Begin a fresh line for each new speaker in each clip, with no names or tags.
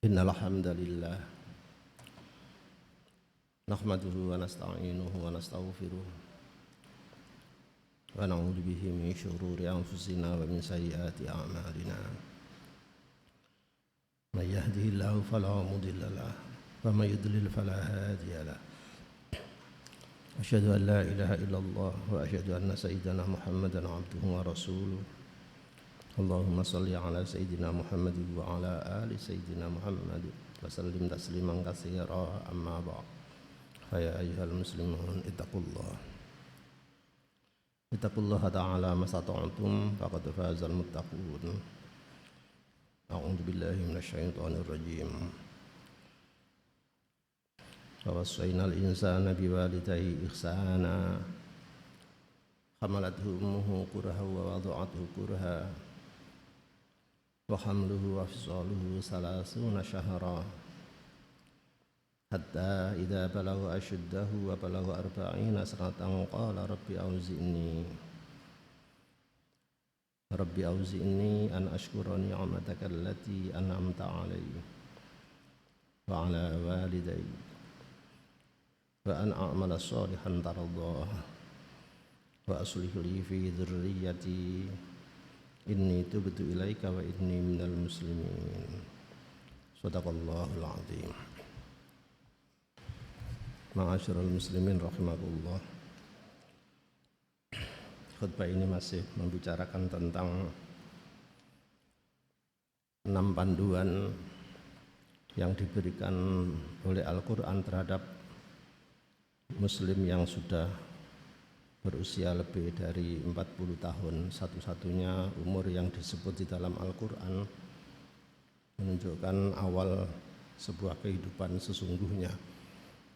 إن الحمد لله نحمده ونستعينه ونستغفره ونعوذ به من شرور أنفسنا ومن سيئات أعمالنا من يهده الله فلا مضل له ومن يضلل فلا هادي له أشهد أن لا إله إلا الله وأشهد أن سيدنا محمدا عبده ورسوله اللهم صل على سيدنا محمد وعلى آل سيدنا محمد وسلم تسليما كثيرا أما بعد فيا أيها المسلمون اتقوا الله تعالى ما استطعتم فقد فاز المتقون أعوذ بالله من الشيطان الرجيم ووصينا الإنسان بوالديه إحسانا حملته أمه كرها ووضعته كرها وحمله وفصاله 30 شهرا حتى إذا بلغ أشده وبلغ 40 سنة قال ربي أوزعني أن أشكر نعمتك التي أنعمت علي وعلى والدي وأن أعمل صالحا ترضاه وأصلح لي في ذريتي إني تبت إليك وإني من المسلمين صدق الله العظيم. Ma'asyiral muslimin rahimakumullah. Khutbah ini masih membicarakan tentang 6 panduan yang diberikan oleh Al-Quran terhadap muslim yang sudah berusia lebih dari 40 tahun. Satu-satunya umur yang disebut di dalam Al-Quran menunjukkan awal sebuah kehidupan sesungguhnya.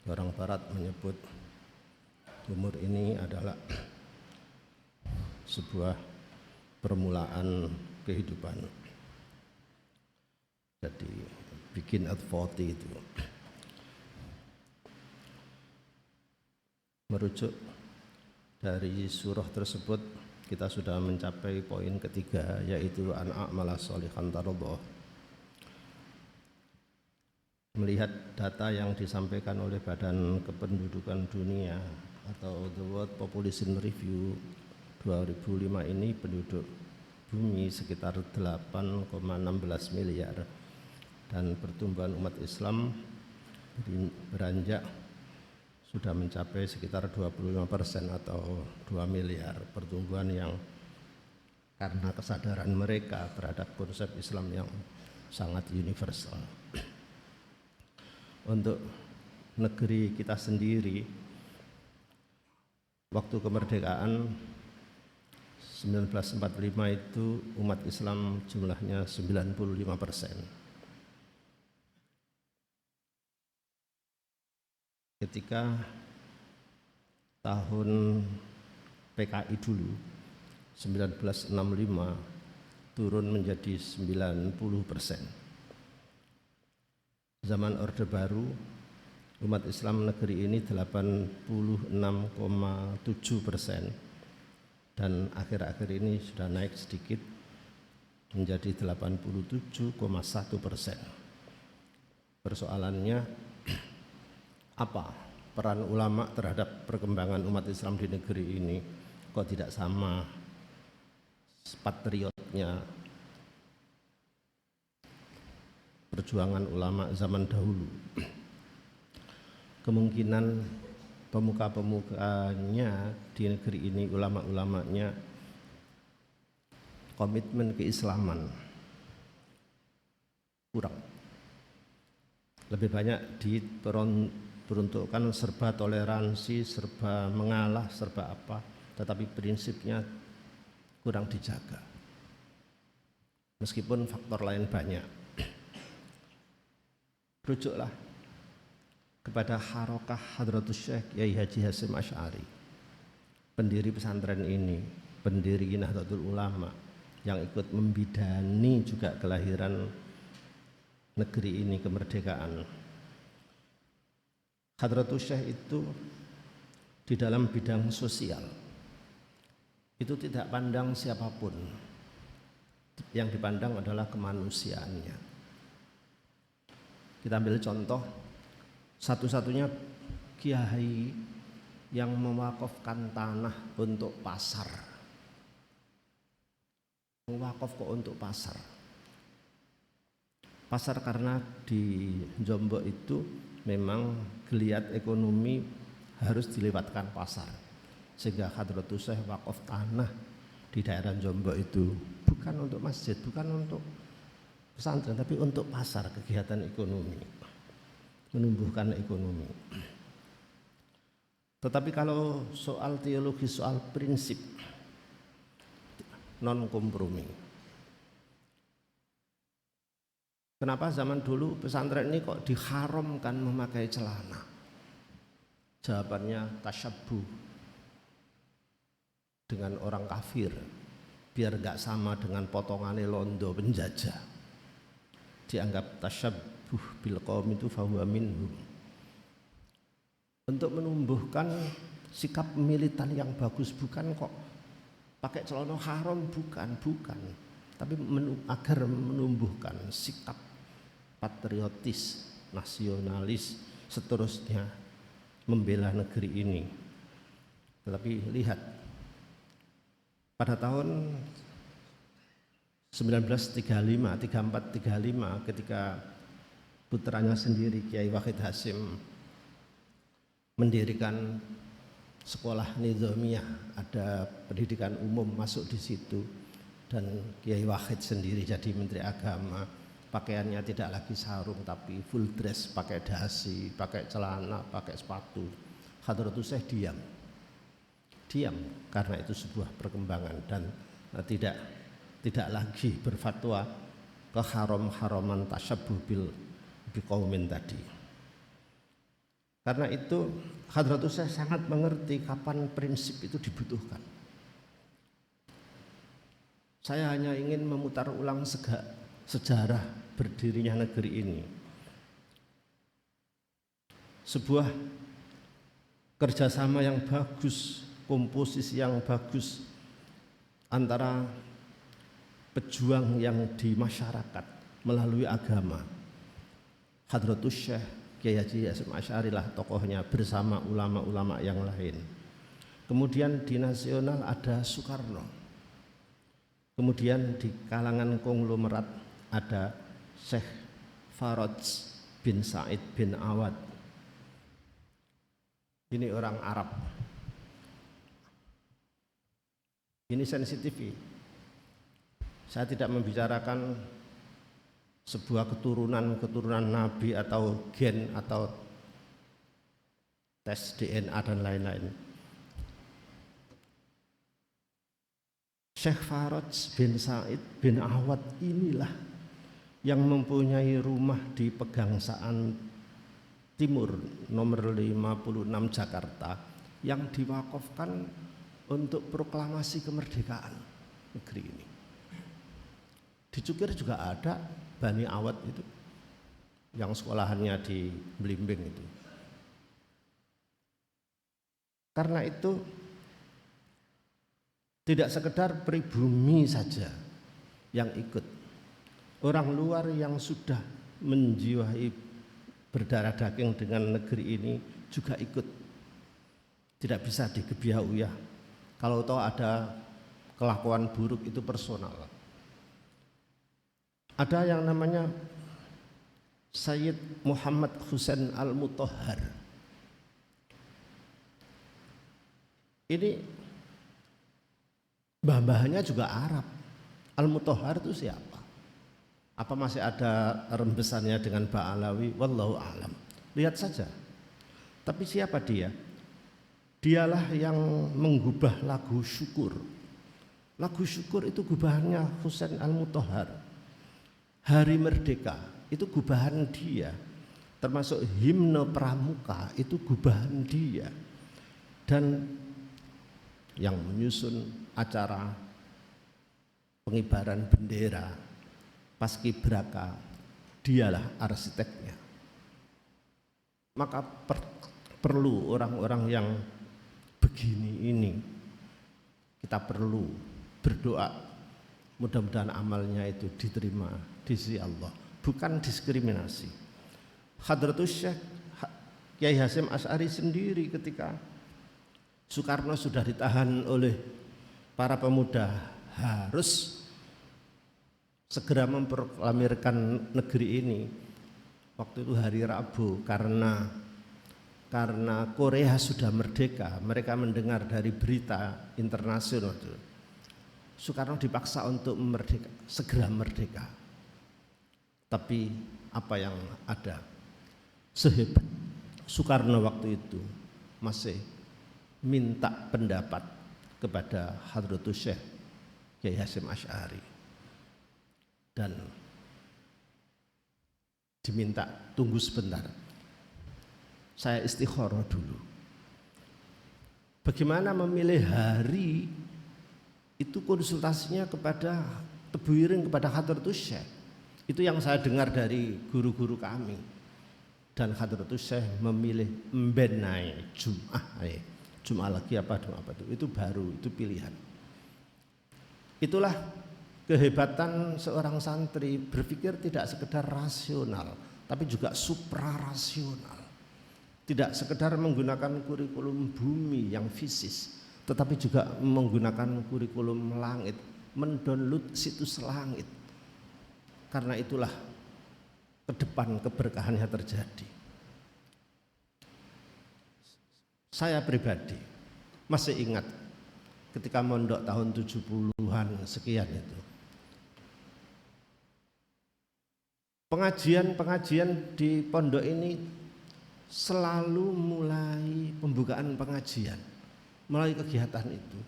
Orang Barat menyebut umur ini adalah sebuah permulaan kehidupan. Jadi begin at 40 itu. Merujuk dari surah tersebut kita sudah mencapai poin ketiga, yaitu an a'mala sholihan tardhah. Melihat data yang disampaikan oleh Badan Kependudukan Dunia atau The World Population Review 2005 ini, penduduk bumi sekitar 8,16 miliar dan pertumbuhan umat Islam beranjak sudah mencapai sekitar 25% atau 2 miliar. Pertumbuhan yang karena kesadaran mereka terhadap konsep Islam yang sangat universal. Untuk negeri kita sendiri, waktu kemerdekaan 1945 itu umat Islam jumlahnya 95%. Ketika tahun PKI dulu 1965 turun menjadi 90%. Zaman Orde Baru umat Islam negeri ini 86,7% dan akhir-akhir ini sudah naik sedikit menjadi 87,1%. Persoalannya apa peran ulama terhadap perkembangan umat Islam di negeri ini? Kok tidak sama patriotnya perjuangan ulama zaman dahulu? Kemungkinan pemuka-pemukanya di negeri ini, ulama-ulamanya, komitmen keislaman kurang. Lebih banyak diperuntukkan serba toleransi, serba mengalah, serba apa, tetapi prinsipnya kurang dijaga. Meskipun faktor lain banyak. Rujuklah kepada Harokah Hadratus Syekh Yai Haji Hasyim Asy'ari, pendiri pesantren ini, pendiri Nahdlatul Ulama, yang ikut membidani juga kelahiran negeri ini, kemerdekaan. Hadratus Syekh itu di dalam bidang sosial itu tidak pandang siapapun, yang dipandang adalah kemanusiaannya. Kita ambil contoh, satu-satunya kiai yang mewakafkan tanah untuk pasar. Mewakaf kok untuk pasar. Pasar karena di Jombok itu memang geliat ekonomi harus dilewatkan pasar. Sehingga Hadratus Syekh wakaf tanah di daerah Jombok itu bukan untuk masjid, bukan untuk pesantren, tapi untuk pasar, kegiatan ekonomi, menumbuhkan ekonomi. Tetapi kalau soal teologi, soal prinsip, non kompromi. Kenapa zaman dulu pesantren ini kok diharamkan memakai celana? Jawabannya tasyabbuh dengan orang kafir, biar gak sama dengan potongannya londo penjajah. Dianggap tasyabbuh bil qaum itu fahuwa minhum. Untuk menumbuhkan sikap militan yang bagus, bukan kok pakai celana haram, bukan, tapi agar menumbuhkan sikap patriotis, nasionalis, seterusnya membela negeri ini. Tetapi lihat, pada tahun 1935, 34, 35 ketika putranya sendiri Kiai Wahid Hasyim mendirikan sekolah nizamiyah, ada pendidikan umum masuk di situ, dan Kiai Wahid sendiri jadi Menteri Agama, pakaiannya tidak lagi sarung tapi full dress, pakai dasi, pakai celana, pakai sepatu. Hadratus Syekh diam karena itu sebuah perkembangan dan tidak lagi berfatwa keharam-haraman tasyabbuh biqaumin tadi. Karena itu Hadratus Syekh sangat mengerti kapan prinsip itu dibutuhkan. Saya hanya ingin memutar ulang sejarah berdirinya negeri ini. Sebuah kerjasama yang bagus, komposisi yang bagus antara pejuang yang di masyarakat melalui agama. Hadratus Syekh Kiai Haji Hasyim Asy'ari lah tokohnya bersama ulama-ulama yang lain. Kemudian di nasional ada Soekarno. Kemudian di kalangan konglomerat ada Syekh Faraj bin Said bin Awad. Ini orang Arab. Ini sensitif. Saya tidak membicarakan sebuah keturunan Nabi atau gen atau tes DNA dan lain-lain. Syekh Faraj bin Said bin Awad inilah yang mempunyai rumah di Pegangsaan Timur nomor 56 Jakarta yang diwakafkan untuk proklamasi kemerdekaan negeri ini. Di Cukir juga ada Bani Awad itu yang sekolahannya di Blimbing itu. Karena itu tidak sekedar pribumi saja yang ikut, orang luar yang sudah menjiwai berdarah daging dengan negeri ini juga ikut. Tidak bisa digebiah-uyah. Kalau tahu ada kelakuan buruk itu personal. Ada yang namanya Sayyid Muhammad Husain Al-Mutahhar. Ini bahannya juga Arab. Al-Mutahhar itu siapa? Apa masih ada rembesannya dengan Ba'alawi? Wallahu a'lam. Lihat saja. Tapi siapa dia? Dialah yang menggubah lagu syukur. Lagu syukur itu gubahannya Husain Al-Mutahhar. Hari Merdeka itu gubahan dia. Termasuk himne pramuka itu gubahan dia. Dan yang menyusun acara pengibaran bendera Paskibraka dialah arsiteknya. Maka perlu orang-orang yang begini ini, kita perlu berdoa mudah-mudahan amalnya itu diterima di sisi Allah, bukan diskriminasi. Hadratus Syekh Kiai Hasyim Asy'ari sendiri ketika Soekarno sudah ditahan oleh para pemuda harus segera memproklamirkan negeri ini. Waktu itu hari Rabu karena Korea sudah merdeka, mereka mendengar dari berita internasional. Soekarno dipaksa untuk segera merdeka. Tapi apa yang ada? Sehebat Soekarno waktu itu masih minta pendapat kepada Hadratus Syekh Kiai Hasyim Asy'ari dan diminta tunggu sebentar, saya istikharah dulu. Bagaimana memilih hari itu konsultasinya kepada Tebu Ireng, kepada Hadratus Syekh. Itu yang saya dengar dari guru-guru kami. Dan Hadratus Syekh memilih mbenai Jum'ah lagi apa itu baru, itu pilihan. Itulah kehebatan seorang santri, berpikir tidak sekedar rasional tapi juga suprarasional. Tidak sekedar menggunakan kurikulum bumi yang fisis, tetapi juga menggunakan kurikulum langit, mendownload situs langit. Karena itulah ke depan keberkahannya terjadi. Saya pribadi masih ingat ketika mondok tahun 70-an sekian itu. Pengajian di pondok ini selalu mulai pembukaan pengajian, mulai kegiatan itu.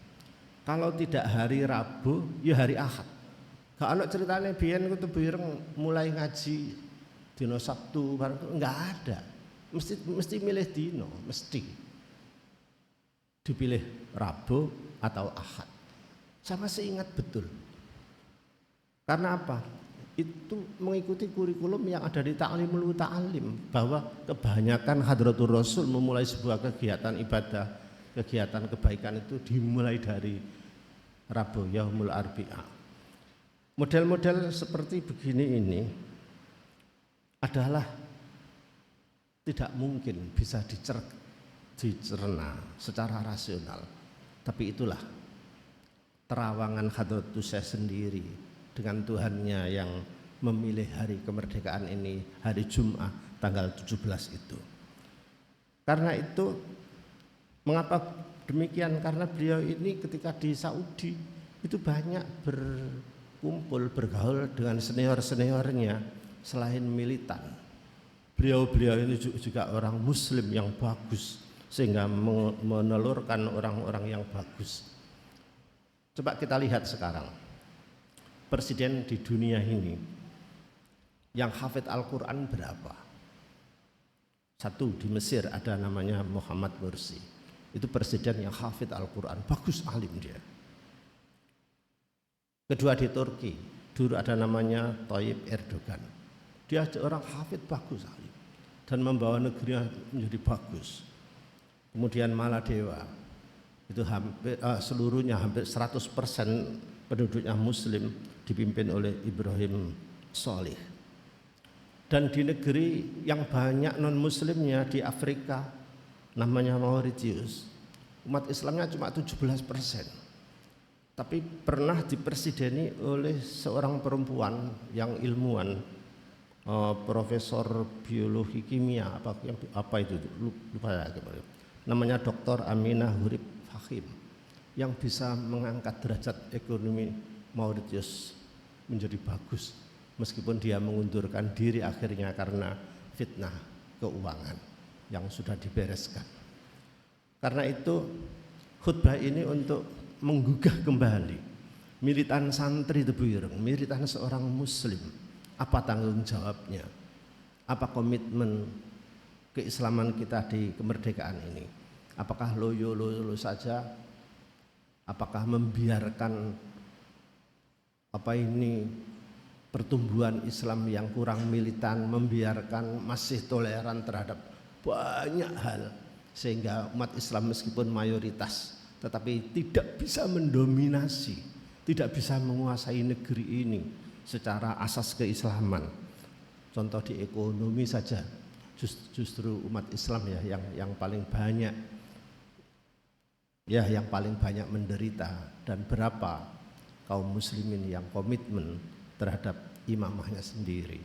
Kalau tidak hari Rabu, ya hari Ahad. Gak ada ceritanya biyen ku Tebu Ireng mulai ngaji dino Sabtu, enggak ada. Mesti milih dino, mesti dipilih Rabu atau Ahad. Saya masih ingat betul. Karena apa? Itu mengikuti kurikulum yang ada di Ta'limul Ta'alim, bahwa kebanyakan Hadratur Rasul memulai sebuah kegiatan ibadah, kegiatan kebaikan itu dimulai dari Rabu, Yaumul Arbi'a. Model-model seperti begini ini adalah tidak mungkin bisa dicerna secara rasional. Tapi itulah terawangan Hadratus Syekh sendiri dengan Tuhannya yang memilih hari kemerdekaan ini, hari Jumat tanggal 17 itu. Karena itu, mengapa demikian? Karena beliau ini ketika di Saudi itu banyak berkumpul, bergaul dengan senior-seniornya selain militan. Beliau ini juga orang Muslim yang bagus, sehingga menelurkan orang-orang yang bagus. Coba kita lihat sekarang, presiden di dunia ini yang hafid Al-Quran berapa? Satu, di Mesir ada namanya Muhammad Mursi. Itu presiden yang hafid Al-Quran, bagus alim dia. Kedua di Turki, dulu ada namanya Tayyip Erdogan. Dia orang hafid bagus alim dan membawa negerinya menjadi bagus. Kemudian Maladewa, itu hampir seluruhnya hampir 100% penduduknya Muslim, dipimpin oleh Ibrahim Sholih. Dan di negeri yang banyak non-muslimnya di Afrika, namanya Mauritius, umat Islamnya cuma 17%. Tapi pernah dipresideni oleh seorang perempuan yang ilmuwan, profesor biologi kimia, apa itu lupa ya, namanya Dr. Aminah Hurib Fahim, yang bisa mengangkat derajat ekonomi Mauritius menjadi bagus, meskipun dia mengundurkan diri akhirnya karena fitnah keuangan yang sudah dibereskan. Karena itu khutbah ini untuk menggugah kembali militan santri Tebu Ireng, militan seorang muslim. Apa tanggung jawabnya? Apa komitmen keislaman kita di kemerdekaan ini? Apakah loyo saja? Apakah membiarkan pertumbuhan Islam yang kurang militan, membiarkan masih toleran terhadap banyak hal, sehingga umat Islam meskipun mayoritas tetapi tidak bisa mendominasi, tidak bisa menguasai negeri ini secara asas keislaman. Contoh di ekonomi saja, justru umat Islam ya yang paling banyak yang paling banyak menderita, dan berapa kaum muslimin yang komitmen terhadap imamahnya sendiri.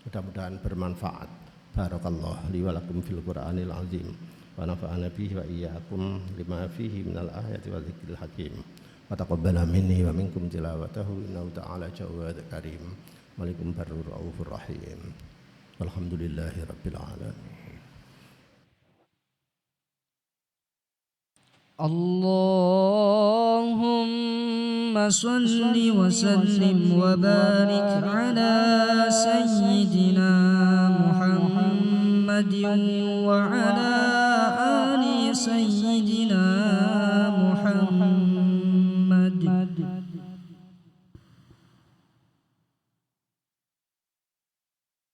Mudah-mudahan bermanfaat. Barakallahu li wa lakum fil Qur'anil azim wa nafa'ana bihi wa iyyakum lima fihi minal ayati wa dzikril hakim. Wa taqabbala minni wa minkum tilawatahu innahu ta'ala jawadun karim. Malikum barrur raufur rahim. Walhamdulillahi rabbil alamin.
Allahumma salli wa sallim wa barik ala sayyidina Muhammadin wa ala